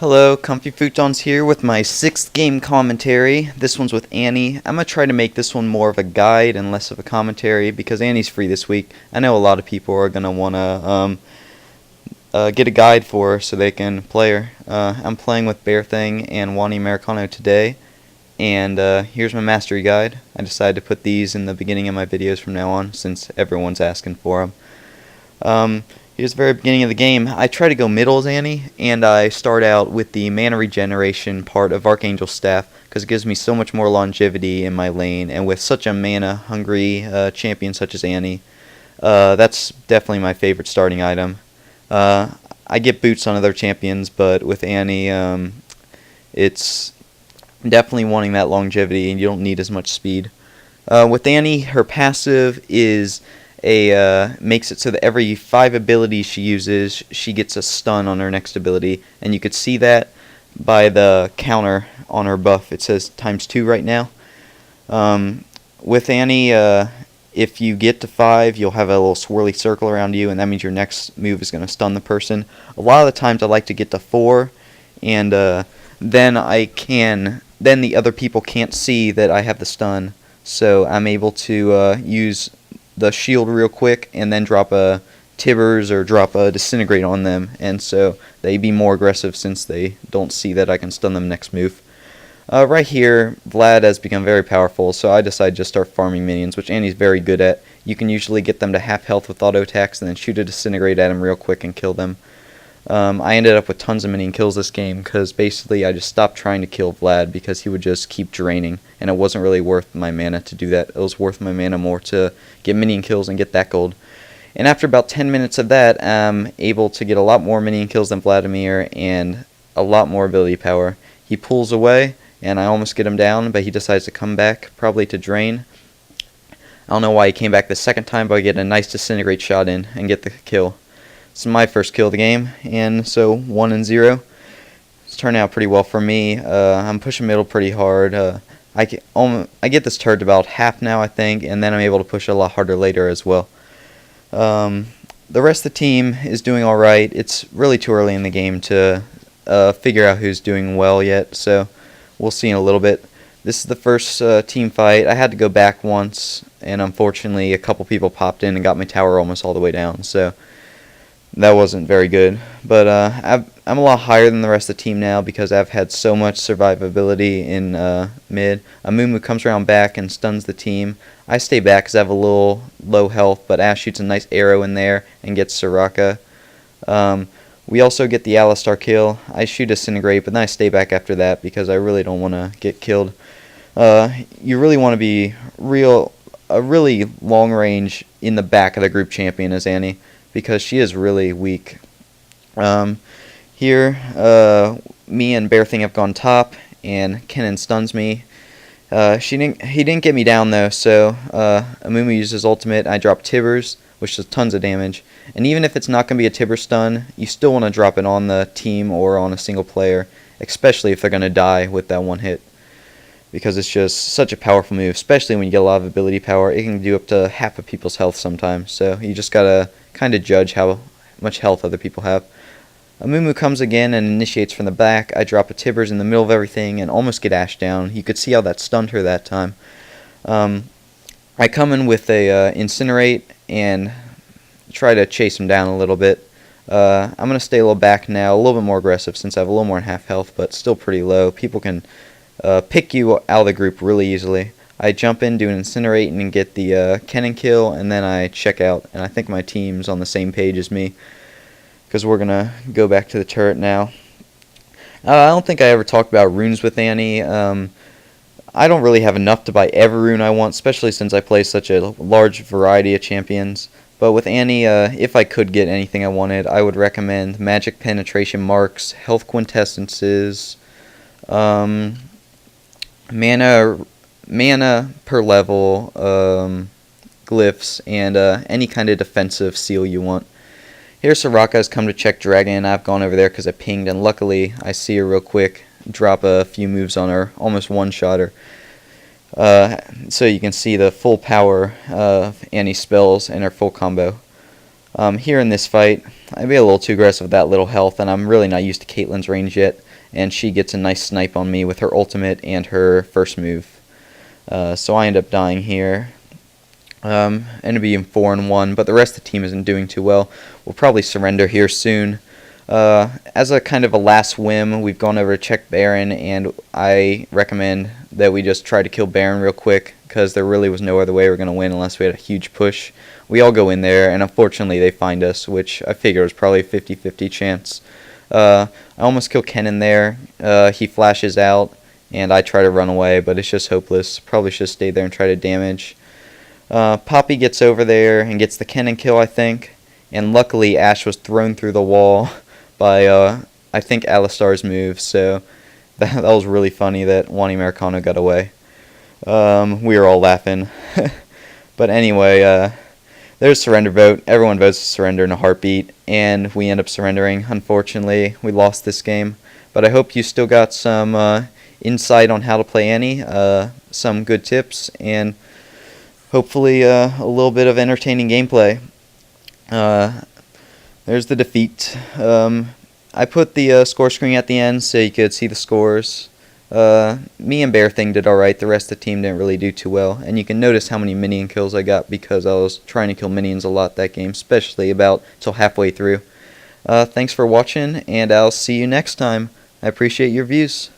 Hello, Comfy Futons here with my 6th game commentary. This one's with Annie. I'm going to try to make this one more of a guide and less of a commentary because Annie's free this week. I know a lot of people are going to want to get a guide for her so they can play her. I'm playing with Bear Thing and Wani Americano today, and here's my mastery guide. I decided to put these in the beginning of my videos from now on since everyone's asking for them. Here's the very beginning of the game. I try to go middle as Annie, and I start out with the mana regeneration part of Archangel Staff because it gives me so much more longevity in my lane, and with such a mana-hungry champion such as Annie, that's definitely my favorite starting item. I get boots on other champions, but with Annie, it's definitely wanting that longevity, and you don't need as much speed. With Annie, her passive is makes it so that every 5 abilities she uses, she gets a stun on her next ability, and you could see that by the counter on her buff. It says ×2 right now. With Annie, if you get to 5, you'll have a little swirly circle around you, and that means your next move is going to stun the person. A lot of the times I like to get to 4, and then the other people can't see that I have the stun, so I'm able to use the shield real quick and then drop a Tibbers or drop a Disintegrate on them, and so they be more aggressive since they don't see that I can stun them next move. Right here, Vlad has become very powerful, so I decided to just start farming minions, which Annie's very good at. You can usually get them to half health with auto attacks and then shoot a Disintegrate at them real quick and kill them. I ended up with tons of minion kills this game because basically I just stopped trying to kill Vlad because he would just keep draining, and it wasn't really worth my mana to do that. It was worth my mana more to get minion kills and get that gold. And after about 10 minutes of that, I'm able to get a lot more minion kills than Vladimir and a lot more ability power. He pulls away, and I almost get him down, but he decides to come back, probably to drain. I don't know why he came back the second time, but I get a nice Disintegrate shot in and get the kill. This is my first kill of the game, and so 1-0. It's turning out pretty well for me. I'm pushing middle pretty hard. I get this turret about half now, I think, and then I'm able to push it a lot harder later as well. The rest of the team is doing alright. It's really too early in the game to figure out who's doing well yet, so we'll see in a little bit. This is the first team fight. I had to go back once, and unfortunately a couple people popped in and got my tower almost all the way down, so that wasn't very good. But I'm a lot higher than the rest of the team now because I've had so much survivability in mid. Amumu comes around back and stuns the team. I stay back because I have a little low health, but Ashe shoots a nice arrow in there and gets Soraka. We also get the Alistar kill. I shoot a Disintegrate, but then I stay back after that because I really don't want to get killed. You really want to be a really long range in the back of the group champion as Annie, because she is really weak. Here, me and Bear Thing have gone top, and Kennen stuns me. He didn't get me down though, so Amumu uses ultimate. I drop Tibbers, which does tons of damage. And even if it's not going to be a Tibber stun, you still want to drop it on the team or on a single player, especially if they're going to die with that one hit, because it's just such a powerful move, especially when you get a lot of ability power. It can do up to half of people's health sometimes, so you just gotta kind of judge how much health other people have. Amumu comes again and initiates from the back. I drop a Tibbers in the middle of everything and almost get Ashe down. You could see how that stunned her that time. I come in with a Incinerate and try to chase him down a little bit. I'm going to stay a little back now, a little bit more aggressive since I have a little more than half health, but still pretty low. People can pick you out of the group really easily. I jump in, do an Incinerate, and get the Kennen kill, and then I check out. And I think my team's on the same page as me, because we're going to go back to the turret now. I don't think I ever talked about runes with Annie. I don't really have enough to buy every rune I want, especially since I play such a large variety of champions. But with Annie, if I could get anything I wanted, I would recommend Magic Penetration Marks, Health Quintessences, mana per level, glyphs, and any kind of defensive seal you want. Here Soraka has come to check Dragon. I've gone over there because I pinged, and luckily I see her real quick, drop a few moves on her, almost one-shot her. So you can see the full power of Annie's spells and her full combo. Here in this fight, I'd be a little too aggressive with that little health, and I'm really not used to Caitlyn's range yet, and she gets a nice snipe on me with her ultimate and her first move. So I end up dying here. End up being 4-1, but the rest of the team isn't doing too well. We'll probably surrender here soon. As a kind of a last whim, we've gone over to check Baron, and I recommend that we just try to kill Baron real quick, because there really was no other way we were going to win unless we had a huge push. We all go in there, and unfortunately they find us, which I figure was probably a 50-50 chance. I almost kill Ken in there. He flashes out, and I try to run away, but it's just hopeless. Probably should have stayed there and tried to damage. Poppy gets over there and gets the Kennen kill, I think. And luckily, Ashe was thrown through the wall by, I think, Alistar's move. So that was really funny that Wani Americano got away. We were all laughing. But anyway, there's surrender vote. Everyone votes to surrender in a heartbeat. And we end up surrendering. Unfortunately, we lost this game. But I hope you still got some insight on how to play Annie. Some good tips. And hopefully a little bit of entertaining gameplay. There's the defeat. I put the score screen at the end so you could see the scores. Me and Bear Thing did alright. The rest of the team didn't really do too well. And you can notice how many minion kills I got because I was trying to kill minions a lot that game, especially about till halfway through. Thanks for watching, and I'll see you next time. I appreciate your views.